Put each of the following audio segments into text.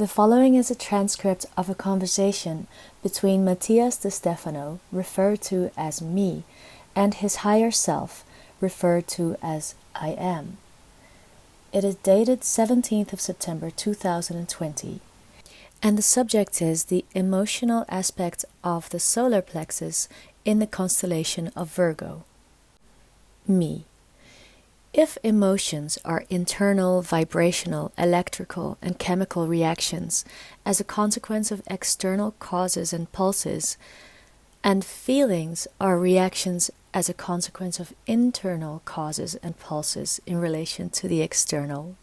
The following is a transcript of a conversation between Matías De Stefano, referred to as me, and his higher self, referred to as I am. It is dated 17th of September 2020, and the subject is the emotional aspect of the solar plexus in the constellation of Virgo. Me. If emotions are internal, vibrational, electrical, and chemical reactions as a consequence of external causes and pulses, and feelings are reactions as a consequence of internal causes and pulses in relation to the external,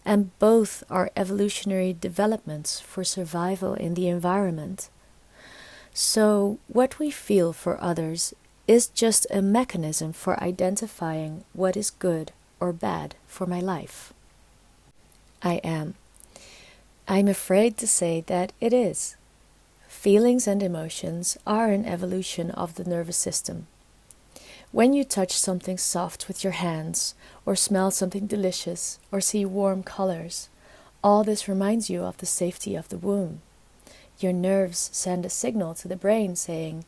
and both are evolutionary developments for survival in the environment. So, what we feel for others is just a mechanism for identifying what is good or bad for my life. I am. I'm afraid to say that it is. Feelings and emotions are an evolution of the nervous system. When you touch something soft with your hands, or smell something delicious, or see warm colors, all this reminds you of the safety of the womb. Your nerves send a signal to the brain saying,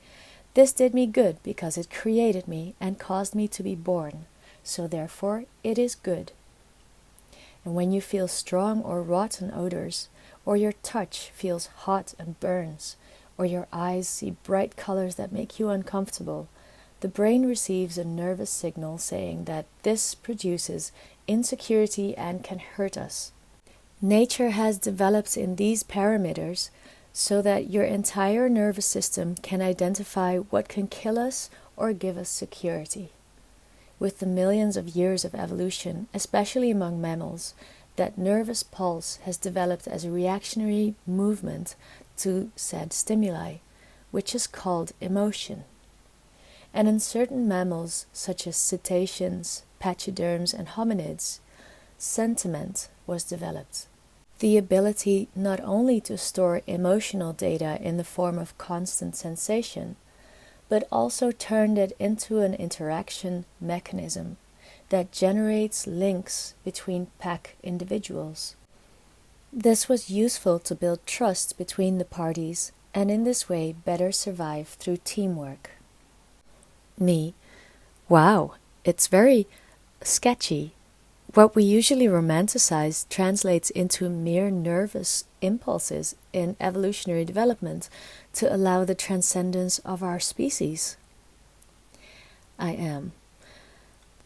"This did me good because it created me and caused me to be born, so therefore it is good." And when you feel strong or rotten odors, or your touch feels hot and burns, or your eyes see bright colors that make you uncomfortable, the brain receives a nervous signal saying that this produces insecurity and can hurt us. Nature has developed in these parameters so that your entire nervous system can identify what can kill us or give us security. With the millions of years of evolution, especially among mammals, that nervous pulse has developed as a reactionary movement to said stimuli, which is called emotion. And in certain mammals, such as cetaceans, pachyderms, and hominids, sentiment was developed. The ability not only to store emotional data in the form of constant sensation, but also turned it into an interaction mechanism that generates links between pack individuals. This was useful to build trust between the parties and in this way better survive through teamwork. Me. Wow, it's very sketchy. What we usually romanticize translates into mere nervous impulses in evolutionary development to allow the transcendence of our species. I am.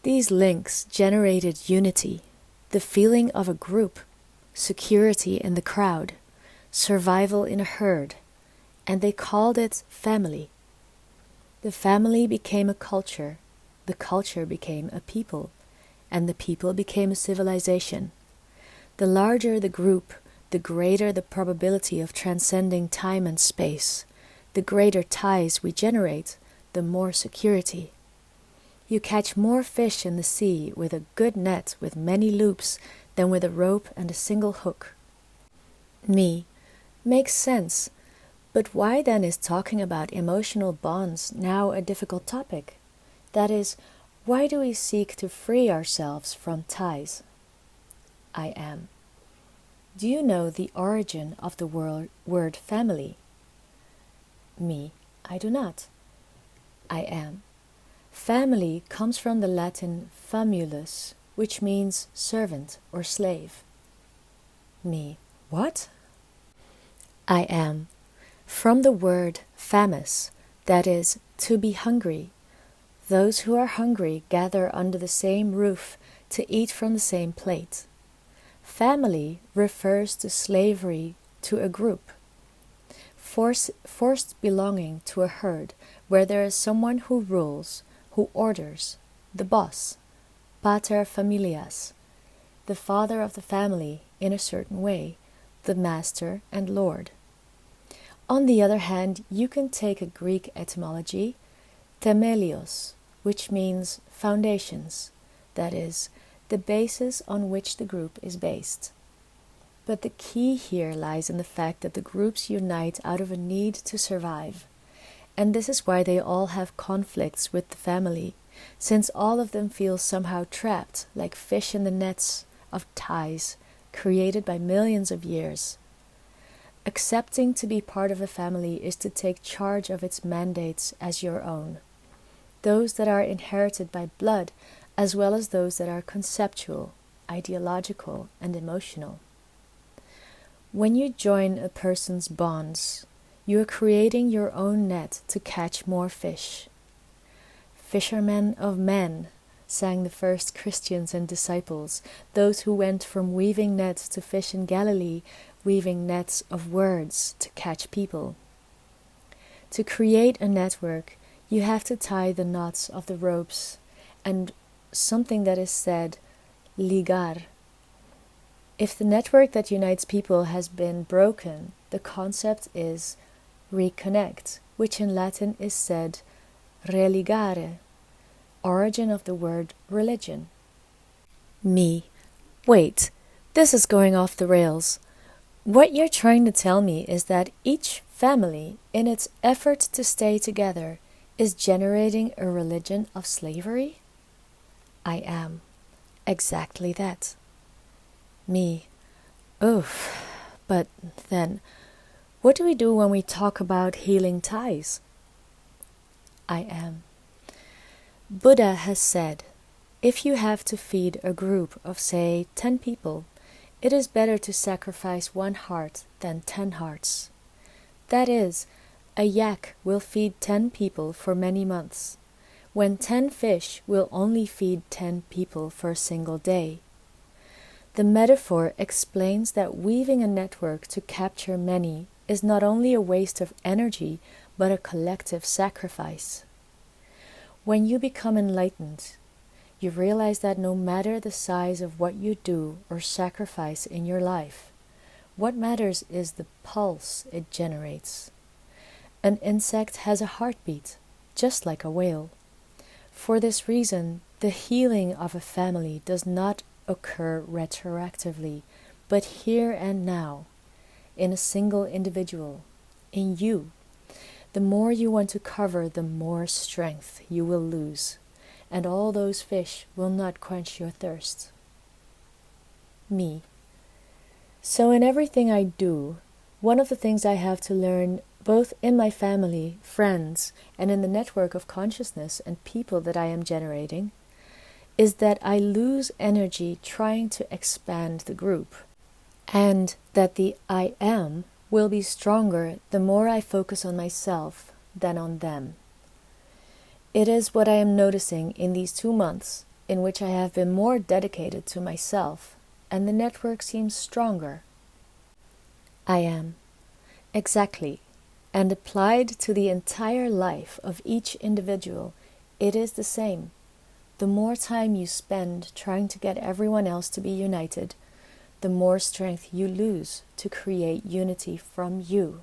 These links generated unity, the feeling of a group, security in the crowd, survival in a herd, and they called it family. The family became a culture, the culture became a people, and the people became a civilization. The larger the group, the greater the probability of transcending time and space. The greater ties we generate, the more security. You catch more fish in the sea with a good net with many loops than with a rope and a single hook. Me. Makes sense. But why then is talking about emotional bonds now a difficult topic? That is, why do we seek to free ourselves from ties? I am. Do you know the origin of the word family? Me. I do not. I am. Family comes from the Latin famulus, which means servant or slave. Me. What? I am. From the word famus, that is, to be hungry. Those who are hungry gather under the same roof to eat from the same plate. Family refers to slavery to a group, forced belonging to a herd where there is someone who rules, who orders, the boss, pater familias, the father of the family in a certain way, the master and lord. On the other hand, you can take a Greek etymology, themelios, which means foundations, that is, the basis on which the group is based. But the key here lies in the fact that the groups unite out of a need to survive, and this is why they all have conflicts with the family, since all of them feel somehow trapped, like fish in the nets of ties created by millions of years Accepting to be part of a family is to take charge of its mandates as your own, those that are inherited by blood as well as those that are conceptual, ideological, and emotional. When you join a person's bonds, you are creating your own net to catch more fish. Fishermen of men, sang the first Christians and disciples, those who went from weaving nets to fish in Galilee, weaving nets of words to catch people. To create a network, you have to tie the knots of the ropes, and something that is said, ligar. If the network that unites people has been broken, the concept is reconnect, which in Latin is said religare, origin of the word religion. Me. Wait, this is going off the rails. What you're trying to tell me is that each family, in its effort to stay together, is generating a religion of slavery? I am. Exactly that. Me. Oof. But then, what do we do when we talk about healing ties? I am. Buddha has said, if you have to feed a group of, say, 10 people, it is better to sacrifice 1 heart than 10 hearts. That is, a yak will feed 10 people for many months, when 10 fish will only feed 10 people for a single day. The metaphor explains that weaving a network to capture many is not only a waste of energy, but a collective sacrifice. When you become enlightened, you realize that no matter the size of what you do or sacrifice in your life, what matters is the pulse it generates. An insect has a heartbeat, just like a whale. For this reason, the healing of a family does not occur retroactively, but here and now, in a single individual, in you. The more you want to cover, the more strength you will lose, and all those fish will not quench your thirst. Me. So in everything I do, one of the things I have to learn, both in my family, friends, and in the network of consciousness and people that I am generating, is that I lose energy trying to expand the group, and that the I am will be stronger the more I focus on myself than on them. It is what I am noticing in these 2 months in which I have been more dedicated to myself, and the network seems stronger. I am. Exactly. And applied to the entire life of each individual, it is the same. The more time you spend trying to get everyone else to be united, the more strength you lose to create unity from you.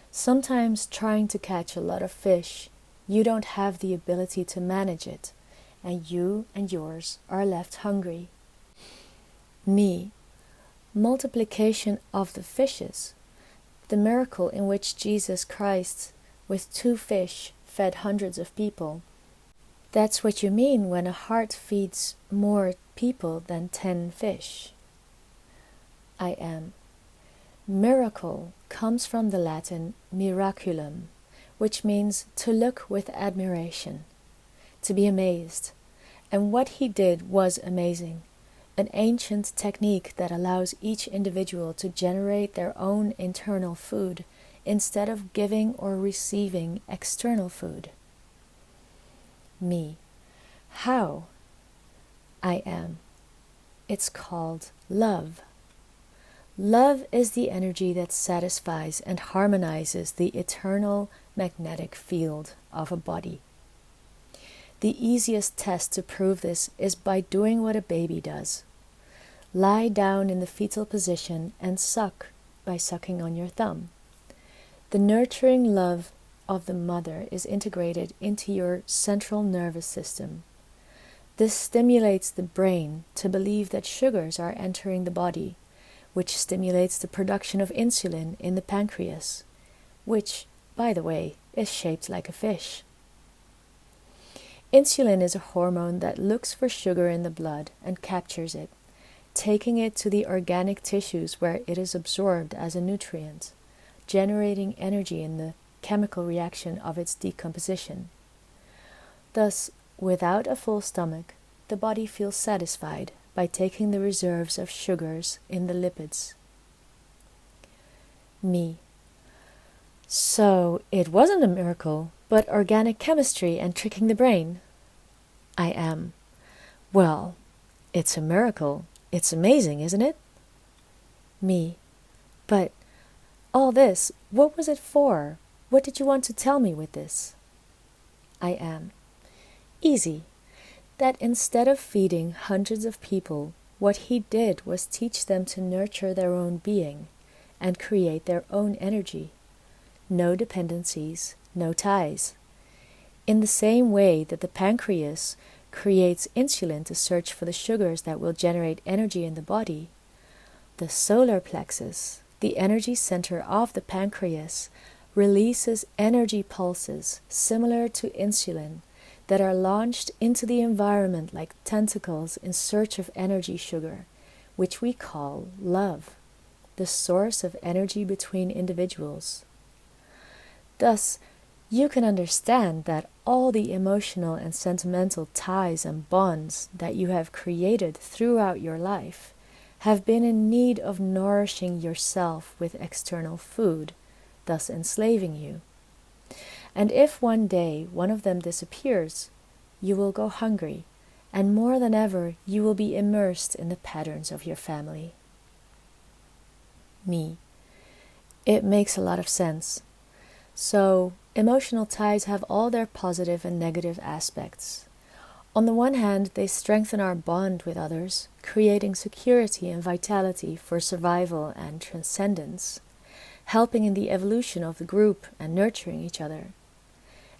Sometimes trying to catch a lot of fish, you don't have the ability to manage it, and you and yours are left hungry. Me. Multiplication of the fishes. The miracle in which Jesus Christ, with 2 fish, fed hundreds of people. That's what you mean when a heart feeds more people than 10 fish. I am. Miracle comes from the Latin miraculum, which means to look with admiration, to be amazed. And what he did was amazing, an ancient technique that allows each individual to generate their own internal food instead of giving or receiving external food. Me. How? I am. It's called love. Love is the energy that satisfies and harmonizes the eternal magnetic field of a body. The easiest test to prove this is by doing what a baby does. Lie down in the fetal position and suck by sucking on your thumb. The nurturing love of the mother is integrated into your central nervous system. This stimulates the brain to believe that sugars are entering the body, which stimulates the production of insulin in the pancreas, which, by the way, is shaped like a fish. Insulin is a hormone that looks for sugar in the blood and captures it, taking it to the organic tissues where it is absorbed as a nutrient, generating energy in the chemical reaction of its decomposition. Thus, without a full stomach, the body feels satisfied by taking the reserves of sugars in the lipids. Me. So, it wasn't a miracle, but organic chemistry and tricking the brain. I am. Well, it's a miracle. It's amazing, isn't it? Me. But all this, what was it for? What did you want to tell me with this? I am. Easy. That instead of feeding hundreds of people, what he did was teach them to nurture their own being and create their own energy. No dependencies, no ties. In the same way that the pancreas creates insulin to search for the sugars that will generate energy in the body, the solar plexus, the energy center of the pancreas, releases energy pulses similar to insulin that are launched into the environment like tentacles in search of energy sugar, which we call love, the source of energy between individuals. Thus, you can understand that all the emotional and sentimental ties and bonds that you have created throughout your life have been in need of nourishing yourself with external food, thus enslaving you. And if one day one of them disappears, you will go hungry, and more than ever you will be immersed in the patterns of your family. Me. It makes a lot of sense. So, emotional ties have all their positive and negative aspects. On the one hand, they strengthen our bond with others, creating security and vitality for survival and transcendence, helping in the evolution of the group and nurturing each other.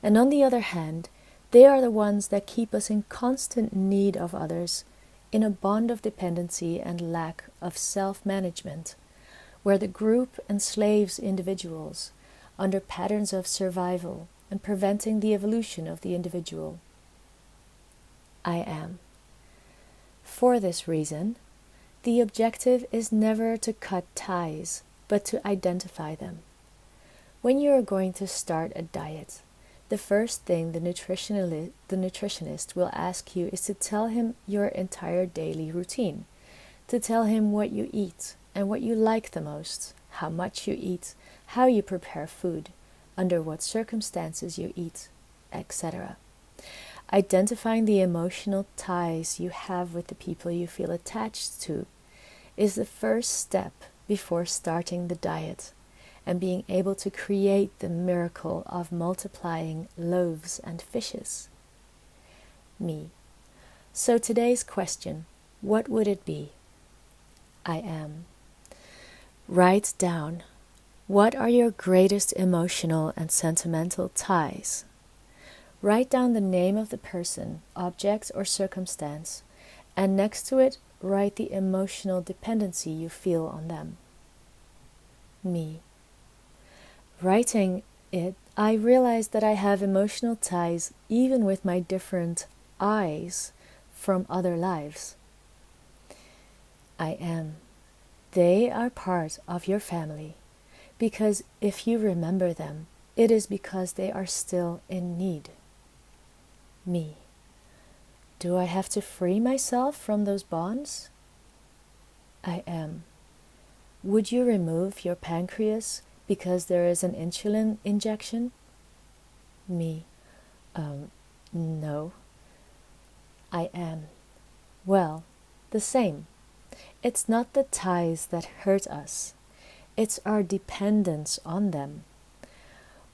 And on the other hand, they are the ones that keep us in constant need of others, in a bond of dependency and lack of self-management, where the group enslaves individuals under patterns of survival and preventing the evolution of the individual. I am. For this reason, the objective is never to cut ties, but to identify them. When you are going to start a diet, the first thing the nutritionist will ask you is to tell him your entire daily routine, to tell him what you eat and what you like the most, how much you eat, how you prepare food, under what circumstances you eat, etc. Identifying the emotional ties you have with the people you feel attached to is the first step before starting the diet and being able to create the miracle of multiplying loaves and fishes. Me. So today's question, what would it be? I am. Write down, what are your greatest emotional and sentimental ties? Write down the name of the person, object, or circumstance, and next to it, write the emotional dependency you feel on them. Me. Writing it, I realized that I have emotional ties even with my different I's from other lives. I am. They are part of your family, because if you remember them, it is because they are still in need. Me. Do I have to free myself from those bonds? I am. Would you remove your pancreas because there is an insulin injection? Me. No. I am. Well, the same. It's not the ties that hurt us. It's our dependence on them.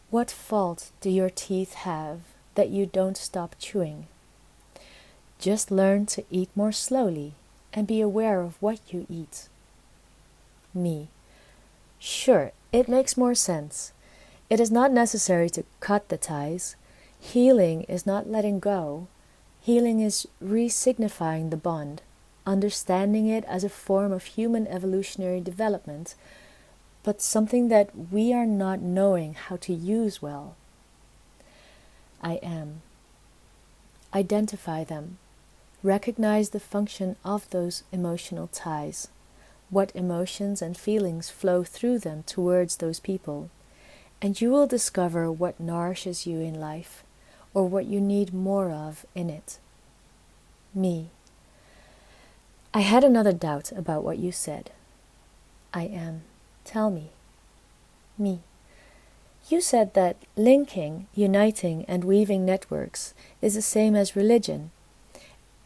What fault do your teeth have that you don't stop chewing? Just learn to eat more slowly and be aware of what you eat. Me. Sure, it makes more sense. It is not necessary to cut the ties. Healing is not letting go. Healing is re-signifying the bond, understanding it as a form of human evolutionary development, but something that we are not knowing how to use well. I am. Identify them. recognize the function of those emotional ties, what emotions and feelings flow through them towards those people, and you will discover what nourishes you in life, or what you need more of in it. Me. I had another doubt about what you said. I am. Tell me. Me. You said that linking, uniting, and weaving networks is the same as religion,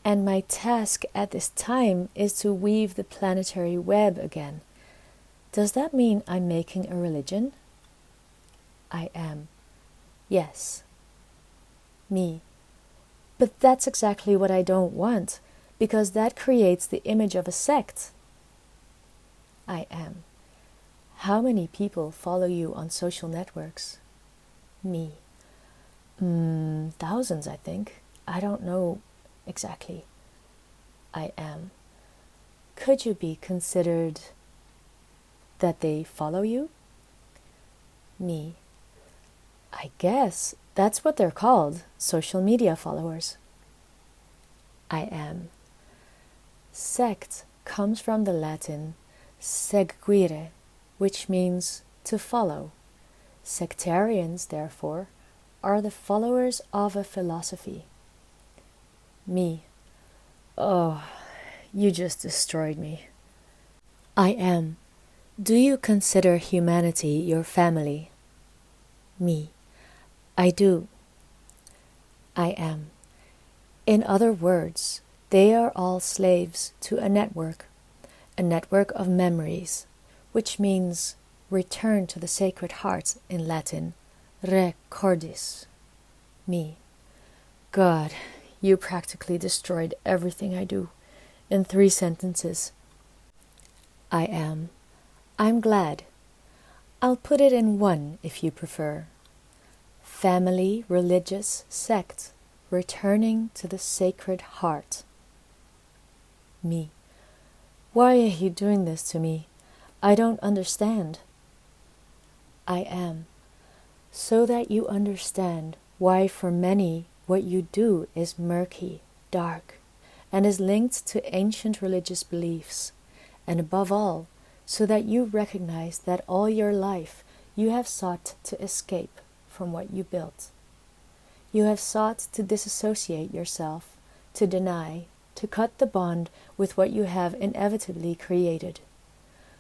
and my task at this time is to weave the planetary web again. Does that mean I'm making a religion? I am. Yes. Me. But that's exactly what I don't want, because that creates the image of a sect. I am. How many people follow you on social networks? Me. Thousands, I think. I don't know exactly. I am. Could you be considered that they follow you? Me. I guess that's what they're called, social media followers. I am. Sect comes from the Latin seguire, which means to follow. Sectarians, therefore, are the followers of a philosophy. Me. Oh, you just destroyed me. I am. Do you consider humanity your family? Me. I do. I am. In other words, they are all slaves to a network of memories, which means return to the Sacred Heart in Latin, re cordis. Me. God, you practically destroyed everything I do in 3 sentences. I am. I'm glad. I'll put it in 1 if you prefer. Family, religious, sect, returning to the Sacred Heart. Me. Why are you doing this to me? I don't understand. I am. So that you understand why for many what you do is murky, dark, and is linked to ancient religious beliefs, and above all, so that you recognize that all your life you have sought to escape from what you built. You have sought to disassociate yourself, to deny, to cut the bond with what you have inevitably created.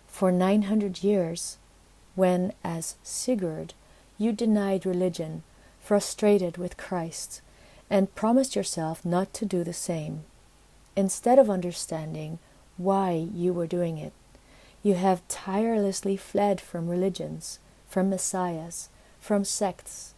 For 900 years, when, as Sigurd, you denied religion, frustrated with Christ, and promised yourself not to do the same, instead of understanding why you were doing it, you have tirelessly fled from religions, from messiahs, from sects.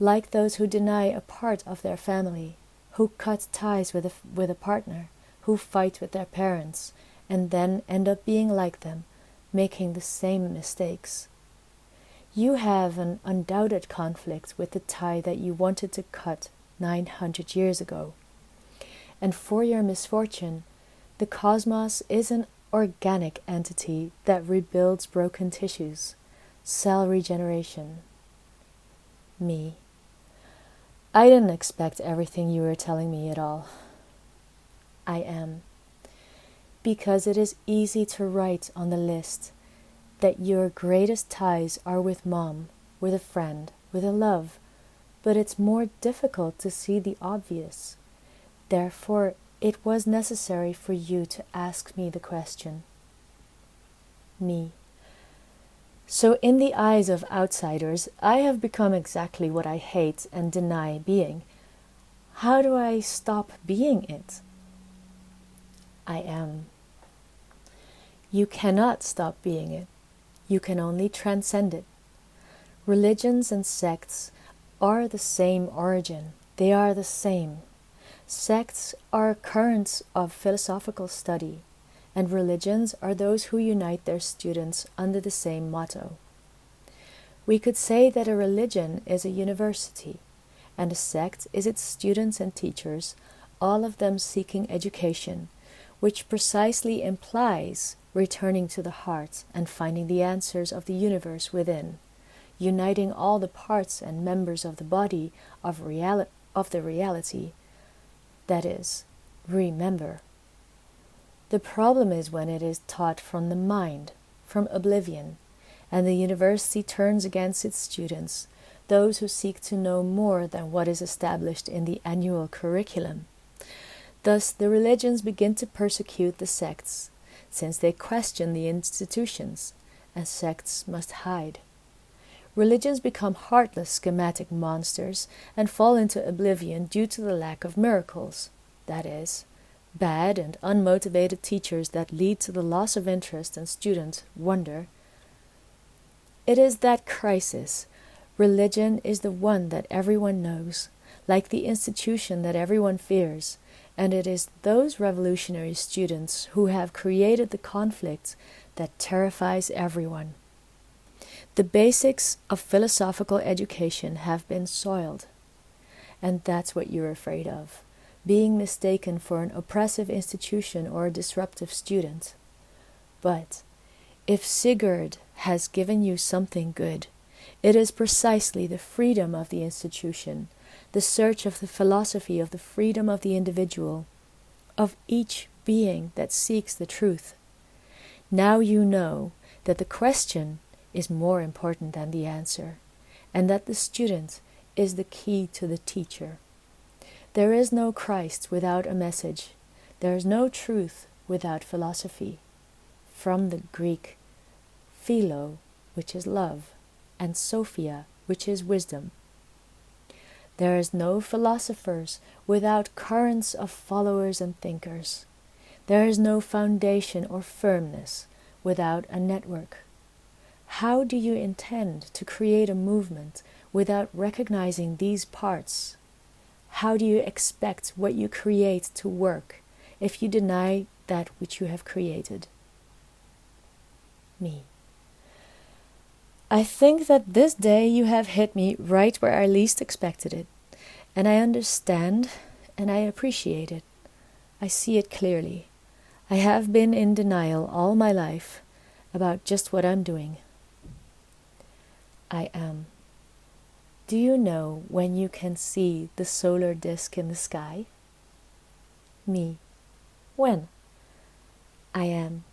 Like those who deny a part of their family, who cut ties with a partner, who fight with their parents, and then end up being like them, making the same mistakes. You have an undoubted conflict with the tie that you wanted to cut 900 years ago. And for your misfortune, the cosmos is an organic entity that rebuilds broken tissues, cell regeneration. Me. I didn't expect everything you were telling me at all. I am. Because it is easy to write on the list that your greatest ties are with mom, with a friend, with a love, but it's more difficult to see the obvious. Therefore, it was necessary for you to ask me the question. Me. So in the eyes of outsiders, I have become exactly what I hate and deny being. How do I stop being it? I am. You cannot stop being it. You can only transcend it. Religions and sects are the same origin. They are the same. Sects are currents of philosophical study, and religions are those who unite their students under the same motto. We could say that a religion is a university, and a sect is its students and teachers, all of them seeking education, which precisely implies returning to the heart and finding the answers of the universe within, uniting all the parts and members of the body of the reality, that is, remember. The problem is when it is taught from the mind, from oblivion, and the university turns against its students, those who seek to know more than what is established in the annual curriculum. Thus, the religions begin to persecute the sects, since they question the institutions, and sects must hide. Religions become heartless schematic monsters and fall into oblivion due to the lack of miracles, that is, bad and unmotivated teachers that lead to the loss of interest and student wonder. It is that crisis. Religion is the one that everyone knows, like the institution that everyone fears, and it is those revolutionary students who have created the conflict that terrifies everyone. The basics of philosophical education have been soiled, and that's what you're afraid of, being mistaken for an oppressive institution or a disruptive student. But if Sigurd has given you something good, it is precisely the freedom of the institution, the search of the philosophy of the freedom of the individual, of each being that seeks the truth. Now you know that the question is more important than the answer, and that the student is the key to the teacher. There is no Christ without a message. There is no truth without philosophy. From the Greek, philo, which is love, and sophia, which is wisdom. There is no philosophers without currents of followers and thinkers. There is no foundation or firmness without a network. How do you intend to create a movement without recognizing these parts? How do you expect what you create to work if you deny that which you have created? Me. I think that this day you have hit me right where I least expected it, and I understand and I appreciate it. I see it clearly. I have been in denial all my life about just what I'm doing. I am. Do you know when you can see the solar disk in the sky? Me. When? I am.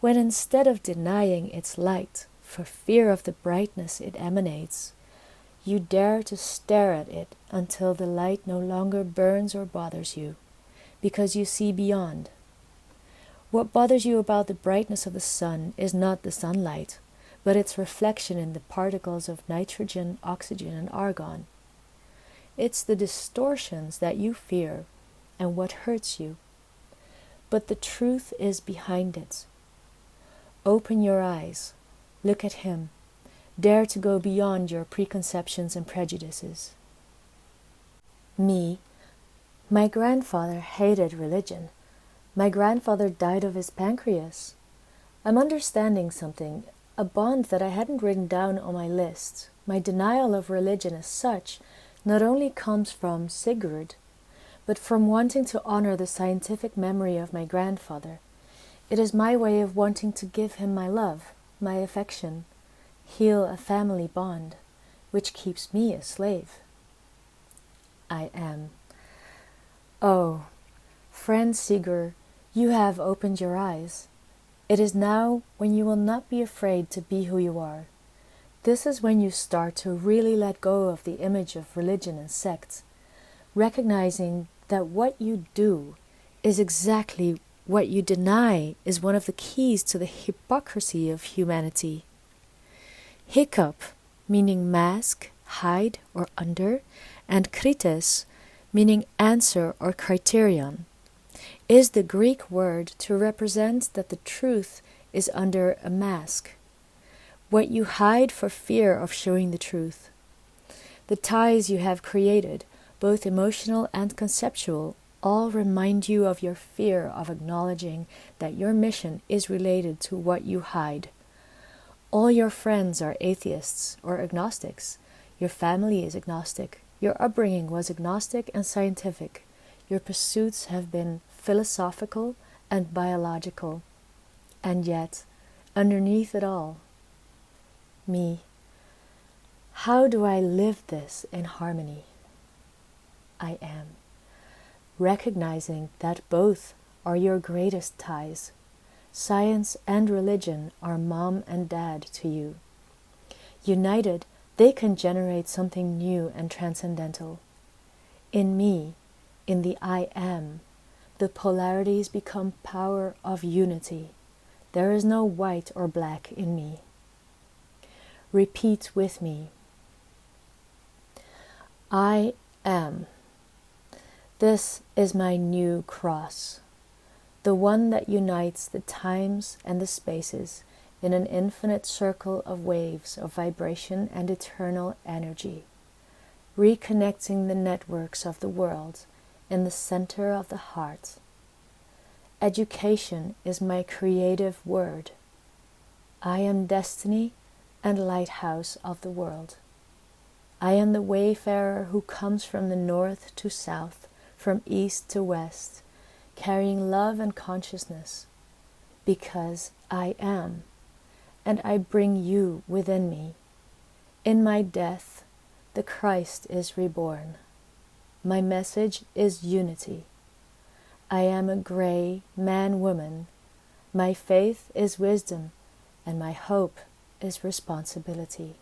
When instead of denying its light for fear of the brightness it emanates, you dare to stare at it until the light no longer burns or bothers you, because you see beyond. What bothers you about the brightness of the sun is not the sunlight, but its reflection in the particles of nitrogen, oxygen, and argon. It's the distortions that you fear and what hurts you. But the truth is behind it. Open your eyes, look at him, dare to go beyond your preconceptions and prejudices. Me, my grandfather hated religion. My grandfather died of his pancreas. I'm understanding something, a bond that I hadn't written down on my list. My denial of religion as such not only comes from Sigurd, but from wanting to honor the scientific memory of my grandfather. It is my way of wanting to give him my love, my affection, heal a family bond, which keeps me a slave. I am. Oh, friend Sigurd, you have opened your eyes. It is now when you will not be afraid to be who you are. This is when you start to really let go of the image of religion and sect, recognizing that what you do is exactly what you deny is one of the keys to the hypocrisy of humanity. Hiccup, meaning mask, hide, or under, and krites, meaning answer or criterion, is the Greek word to represent that the truth is under a mask, what you hide for fear of showing the truth. The ties you have created, both emotional and conceptual, all remind you of your fear of acknowledging that your mission is related to what you hide. All your friends are atheists or agnostics. Your family is agnostic. Your upbringing was agnostic and scientific. Your pursuits have been philosophical and biological. And yet, underneath it all, me. How do I live this in harmony? I am. recognizing that both are your greatest ties. Science and religion are mom and dad to you. United, they can generate something new and transcendental. In me, in the I am, the polarities become power of unity. There is no white or black in me. Repeat with me. I am. This is my new cross, the one that unites the times and the spaces in an infinite circle of waves of vibration and eternal energy, reconnecting the networks of the world in the center of the heart. Education is my creative word. I am destiny and lighthouse of the world. I am the wayfarer who comes from the north to south, from east to west, carrying love and consciousness, because I am, and I bring you within me. In my death, the Christ is reborn. My message is unity. I am a gray man-woman. My faith is wisdom, and my hope is responsibility.